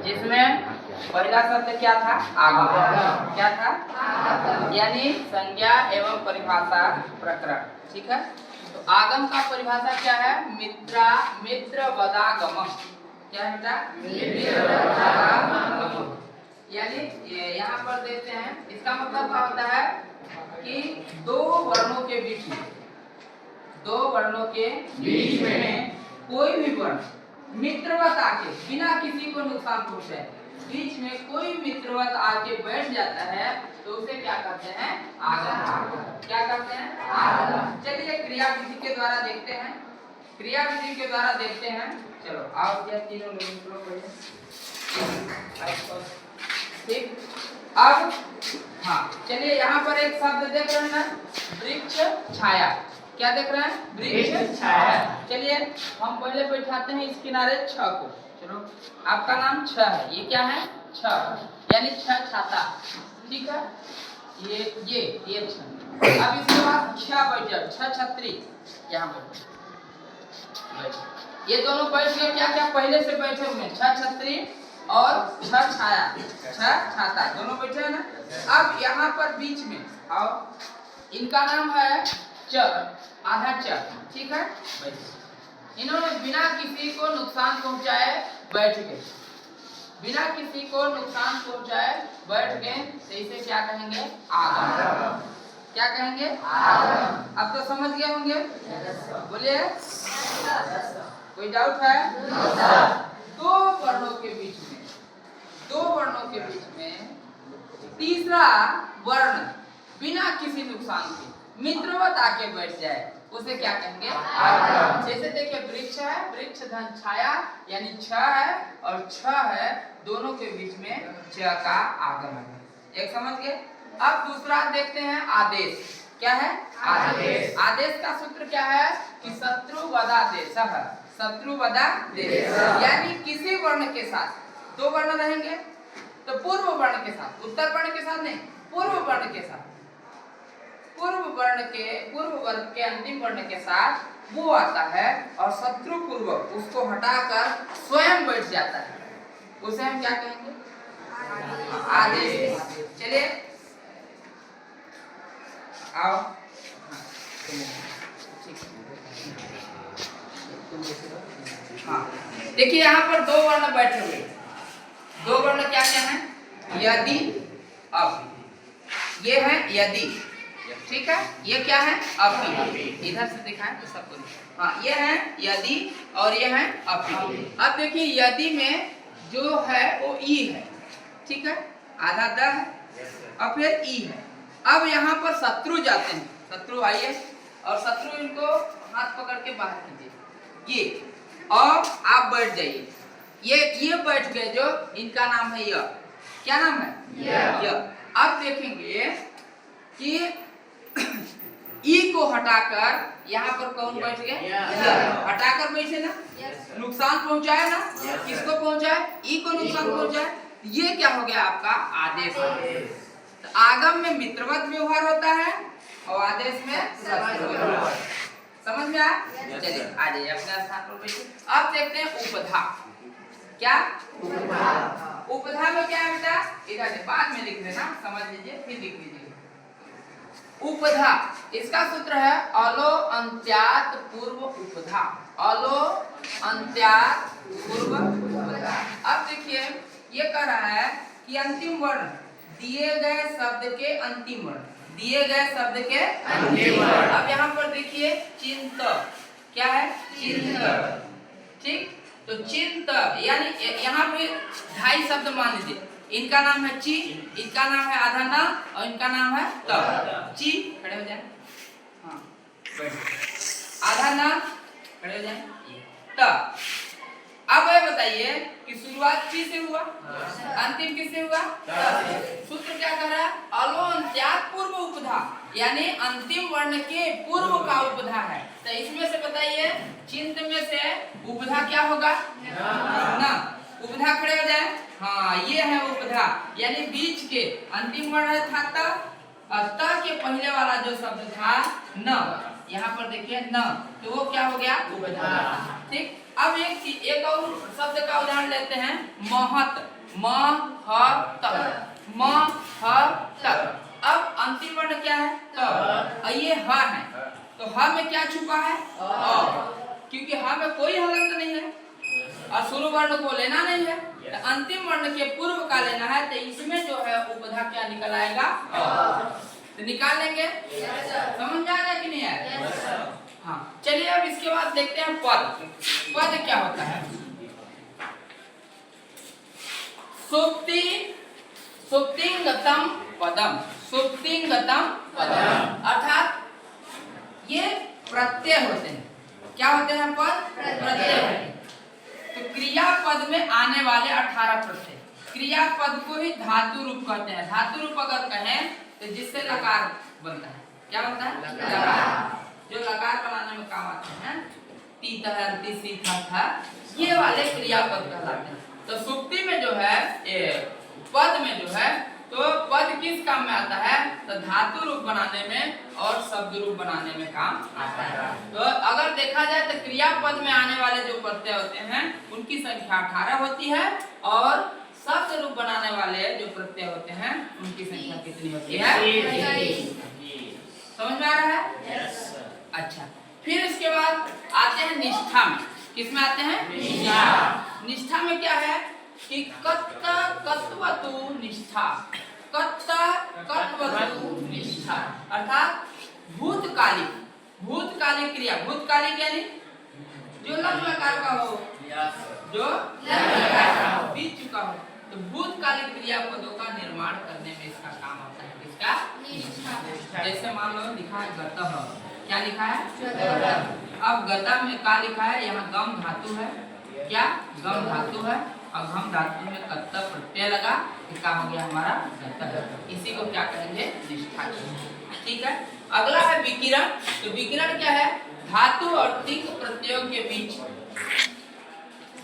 जिसमें पहला शब्द क्या था? आगम। क्या था? यानी संज्ञा एवं परिभाषा प्रकरण। ठीक है, तो आगम का परिभाषा क्या है? मित्र वदागम। क्या है बेटा? यानी यहाँ पर देखते हैं, इसका मतलब क्या होता है कि दो वर्णों के बीच में कोई भी वर्ण मित्रवत आके बिना किसी को नुकसान पहुंचाए बीच में कोई मित्रवत आके बैठ जाता है तो उसे क्या कहते हैं? आगम। क्या कहते हैं? आगम। चलिए क्रिया विधि के द्वारा देखते हैं। चलो आओ, क्या तीनों लोग ठीक। अब हाँ, चलिए यहाँ पर एक शब्द देख रहे हैं, वृक्ष छाया। क्या देख रहे हैं? वृक्ष छाया। चलिए हम पहले बैठाते हैं इस किनारे छ को। चलो, आपका नाम छ है, ये क्या है? छ, यानी छ छाता। ठीक है, ये छ। अब इसके बाद छ बैठ जाओ, छ छतरी। यहाँ पर ये दोनों बैठ गए। क्या क्या पहले से बैठे हुए? छ छतरी और छ छाया, छ छाता, दोनों बैठे हैं ना। अब यहाँ पर बीच में आओ, इनका नाम है च, आधा च। ठीक है, इन्होंने बिना किसी को नुकसान पहुंचाए बैठ गए। तो इसे क्या कहेंगे? आगम। क्या कहेंगे? आगम। अब तो समझ गए होंगे, बोलिए। कोई डाउट है? दो वर्णों के बीच में तीसरा वर्ण बिना किसी नुकसान के मित्रवत आके बैठ जाए, उसे क्या कहेंगे? आगम। जैसे देखिए, वृक्ष है, वृक्ष धन छाया, यानी छ है और छ है, दोनों के बीच में च का आगम है। एक समझ गए। अब दूसरा देखते हैं, आदेश। क्या है? आदेश। आदेश का सूत्र क्या है कि शत्रु वदादेश, यानी किसी वर्ण के साथ दो वर्ण रहेंगे तो पूर्व वर्ण के साथ, उत्तर वर्ण के साथ नहीं, पूर्व वर्ग के अंतिम वर्ण के साथ वो आता है और शत्रु पूर्वक उसको हटाकर स्वयं बैठ जाता है, उसे हम क्या कहेंगे? आदेश। चलिए आओ, हाँ देखिए, यहाँ पर दो वर्ण बैठे हुए। दो वर्ण क्या क्या हैं? यदि, अब। ये है यदि, ठीक है। ये क्या है? अपि। इधर से दिखाएं तो सबको। हाँ, ये है यदि और ये है अपि। अब देखिए, यदि में जो है वो ई है, ठीक है, आधा द है और फिर ई है। अब यहाँ पर शत्रु जाते हैं, शत्रु आइए और शत्रु इनको हाथ पकड़ के बाहर कीजिए, ये, और आप बैठ जाइए। ये बैठ गए, जो इनका नाम है य। क्या नाम है? य। अब देखेंगे कि ई को हटाकर यहाँ पर कौन बैठ गए? हटाकर बैठे ना, नुकसान पहुंचाए ना। किसको पहुंचाए? ई को नुकसान पहुंचाए। ये क्या हो गया? आपका आदेश। तो आगम में मित्रवत व्यवहार होता है और आदेश में शत्रु व्यवहार। समझ में आया? चलिए आ जाइए अपने स्थान पर बैठिए। अब देखते हैं उपधा। क्या? उपधा में क्या है बेटा? इधर से बाद में लिख लेना, समझ लीजिए, फिर लिख लीजिए। उपधा, इसका सूत्र है अलो अंत्यात पूर्व उपधा। अलो अंत्यात पूर्व उपधा। अब देखिए, ये कह रहा है कि अंतिम वर्ण दिए गए शब्द के अंतिम वर्ण, अब यहाँ पर देखिए, चिंत। क्या है? चिंत। ठीक, तो चिंत यानी यहाँ पे ढाई शब्द मान लीजिए। इनका नाम है ची, इनका नाम है आधा न और इनका नाम है त। ची, खड़े हो जाए, हाँ, आधा न, खड़े हो जाए, त। अब ये बताइए कि शुरुआत ची से हुआ, अंतिम किससे हुआ? सूत्र क्या कर रहा है? अलो अंत्यात पूर्व उपधा, यानी अंतिम वर्ण के पूर्व का उपधा है। तो इसमें से बताइए, चिंत में से उपधा क्या होगा? ना। उपधा खड़े हो जाए, हाँ, ये है उपधा, यानी बीच के अंतिम वर्ण था त, और त के पहले वाला जो शब्द था न, यहाँ पर देखिए न, तो वो क्या हो गया? ठीक। अब एक और शब्द का उदाहरण लेते हैं, महत, महत, महत। अब अंतिम वर्ण क्या है? त। ये ह है, तो ह में क्या छुपा है? अ, क्योंकि ह में कोई हलंत नहीं है और शुरू वर्ण को लेना नहीं है, तो अंतिम वर्ण के पूर्व का लेना है, तो इसमें जो है उपधा क्या निकल आएगा? तो निकाल लेंगे। समझ में आ गया कि नहीं है? हाँ, चलिए अब इसके बाद देखते हैं पद। पद क्या होता है? सुप्ति, सुप्तिंगतम पदम, सुप्तिंगतम पदम, अर्थात ये प्रत्यय होते हैं। क्या होते हैं? पद प्रत्यय होते हैं। तो क्रियापद में आने वाले 18 प्रत्यय, क्रियापद को ही धातु रूप कहते हैं। धातु रूप अगर कहें तो जिससे लकार बनता है, क्या बनता है? लकार, जो लकार बनाने में काम आते हैं, तीतर, तीसी, था, ये वाले क्रियापद कहलाते हैं। तो सुक्ति में जो है, पद में जो है, तो पद किस काम में आता है? तो धातु रूप बनाने में और शब्द रूप बनाने में काम आता है। तो अगर देखा जाए तो क्रियापद में आने वाले जो प्रत्यय होते हैं उनकी संख्या 18 होती है, और शब्द रूप बनाने वाले जो प्रत्यय होते हैं उनकी संख्या कितनी होती है? समझ में आ रहा है? अच्छा, फिर इसके बाद आते हैं निष्ठा में। किसमें आते हैं? निष्ठा में क्या है कि कत्त कत्वतु निष्ठा, कत्त कत्वतु निष्ठा, अर्थात भूतकालिक, भूतकालिक क्रिया। भूतकालिक यानी जो लंब लकार का हो, जो बीत चुका हो, तो भूतकालिक क्रियापदों का निर्माण करने में इसका काम होता है। किसका? निष्ठा। जैसे मान लो लिखा है गतः, क्या लिखा है? अब गतः में क्या लिखा है? यहाँ गम धातु है, क्या? गम धातु है, और गम धातु में कत्त प्रत्यय लगा, क्या हो गया हमारा? गतः। इसी को क्या कहेंगे? निष्ठा। ठीक है। अगला है विकिरण। तो विकिरण क्या है? धातु और तिंग प्रत्ययों के बीच,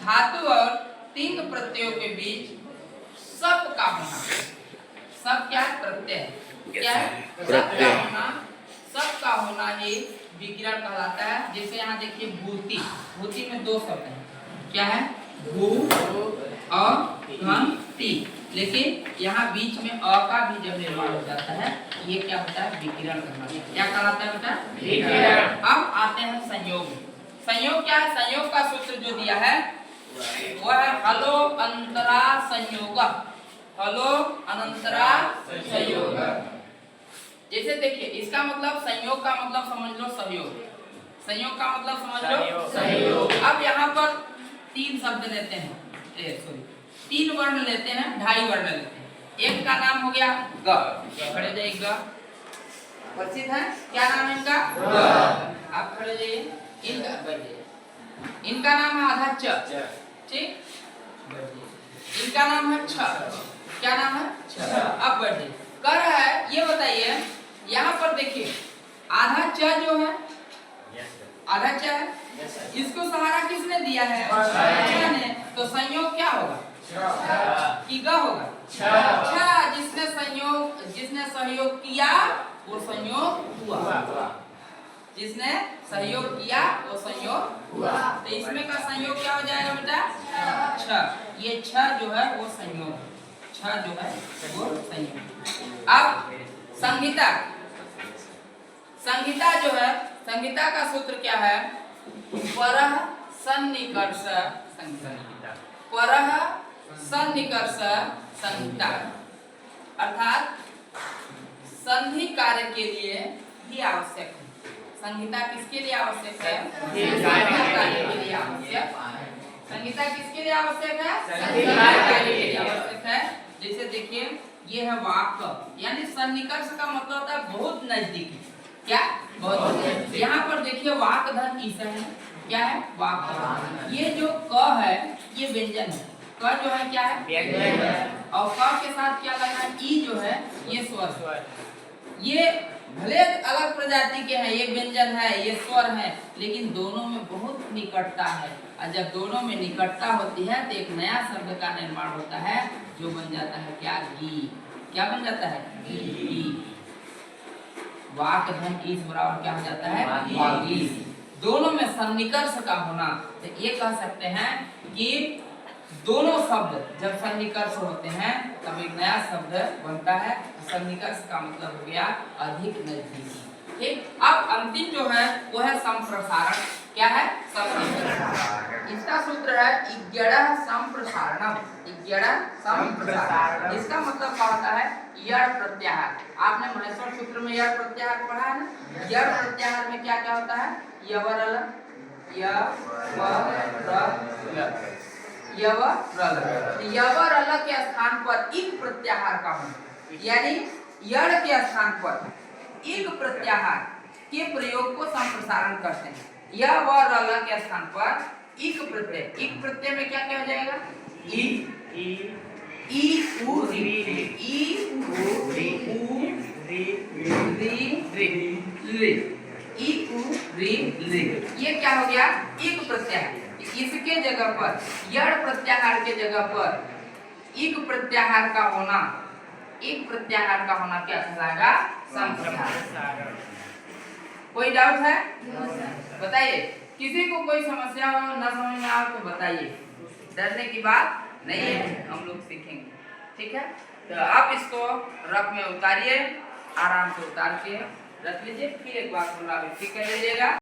धातु और तिंग प्रत्ययों के बीच सब का होना। सब क्या है? प्रत्यय। क्या है? प्रत्यय। सब का होना ही विकिरण कहलाता है। जैसे यहाँ देखिए भूति, भूति में दो शब्द हैं, क्या है? भू और ती, लेकिन यहाँ बीच में अ का भी जब निर्माण हो जाता है, ये क्या होता है? विकिरण कहलाता है। क्या कहलाता है बेटा? विकिरण। अब आते हैं संयोग। संयोग क्या है? संयोग का सूत्र जो दिया है वो है हलो अंतरा संयोग, हलो अनंतरा संयोग। जैसे देखिए, इसका मतलब संयोग का मतलब समझ लो सहयोग, संयोग का मतलब समझ लो सहयोग। अब यहाँ पर 3 शब्द लेते हैं, 3 वर्ण लेते हैं, 2.5 वर्ण लेते हैं। एक का नाम हो गया ग, खड़े जाइए, ग परिचित है? क्या नाम है इनका? ग। आप खड़े जाइए, इनका नाम है आधा च, ठीक? इनका नाम है छ, क्या नाम है? छ। अब बढ़िए, कर है, ये बताइए, यहाँ पर देखिए आधा च जो है, आधा च है, इसको सहारा किसने दिया है? ने। तो संयोग क्या होगा? कि ग होगा। जिसने सहयोग किया वो संयोग हुआ, जिसने सहयोग किया वो संयोग हुआ। तो इसमें का संयोग क्या हो जाएगा बेटा? छ। ये छ जो है वो संयोग, छ जो है वो संयोग। अब संहिता, संहिता जो है, संहिता का सूत्र क्या है? परः सन्निकर्ष संहिता, परः सन्निकर्ष संहिता, अर्थात संधि कार्य के लिए ही आवश्यक है। संहिता किसके लिए आवश्यक है? कार्य के लिए आवश्यक। संहिता किसके लिए आवश्यक है? कार्य के लिए आवश्यक है। जैसे देखिए, ये है वाक्, यानी सन्निकर्ष का मतलब होता है बहुत नजदीकी। क्या? बहुत। यहाँ पर देखिए वाक् धन ईसा है, क्या है? वाक्। ये जो क है ये व्यंजन है, क जो है क्या है? व्यंजन है, और क के साथ क्या लगा है? ई जो है ये स्वर। ये भले अलग प्रजाति के हैं, ये व्यंजन है ये स्वर है, लेकिन दोनों में बहुत निकटता है। और जब दोनों में निकटता होती है तो एक नया शब्द का निर्माण होता है जो बन जाता है क्या? गी। क्या बन जाता है? गी। वाक धन ईस बराबर क्या हो जाता है, वागीश। दोनों में सन्निकर्ष का होना, तो ये कह सकते हैं कि दोनों शब्द जब सन्निकर्ष होते हैं तब एक नया शब्द बनता है। सन्निकर्ष का मतलब हो गया अधिक नजदीकी। ठीक, अब अंतिम जो है वो है संप्रसारण। क्या है, संप्रसारण। इसका सूत्र है इज्ञण संप्रसारणम। इज्ञण संप्रसारण, इसका मतलब क्या होता है, यड़ प्रत्याहार। आपने महेश्वर सूत्र में यड़ प्रत्याहार पढ़ा है ना। यड़ प्रत्याहार में क्या क्या होता है, यवरल, यवरल के स्थान पर इक प्रत्याहार का होना, यानी यड़ के स्थान पर इक प्रत्याहार के प्रयोग को संप्रसारण करते हैं। यवरल के स्थान पर इक प्रत्यय, इक प्रत्यय में क्या क्या हो जाएगा, ई उ री, ई उ री ली, ई उ री ली, ये क्या हो गया, इक प्रत्याहार। इसके जगह पर यड़ प्रत्याहार के जगह पर इक प्रत्याहार का होना, एक प्रत्याहार का होना क्या कहलाएगा, संप्रसारण। कोई डाउट है, बताइए। किसी को कोई समस्या हो, न समझ में आओ तो बताइए, डरने की बात नहीं है, हम लोग सीखेंगे। ठीक है, तो आप इसको रफ में उतारिए, आराम से उतार के रख लीजिए, फिर एक बार पुनरावृत्ति कर लीजिएगा।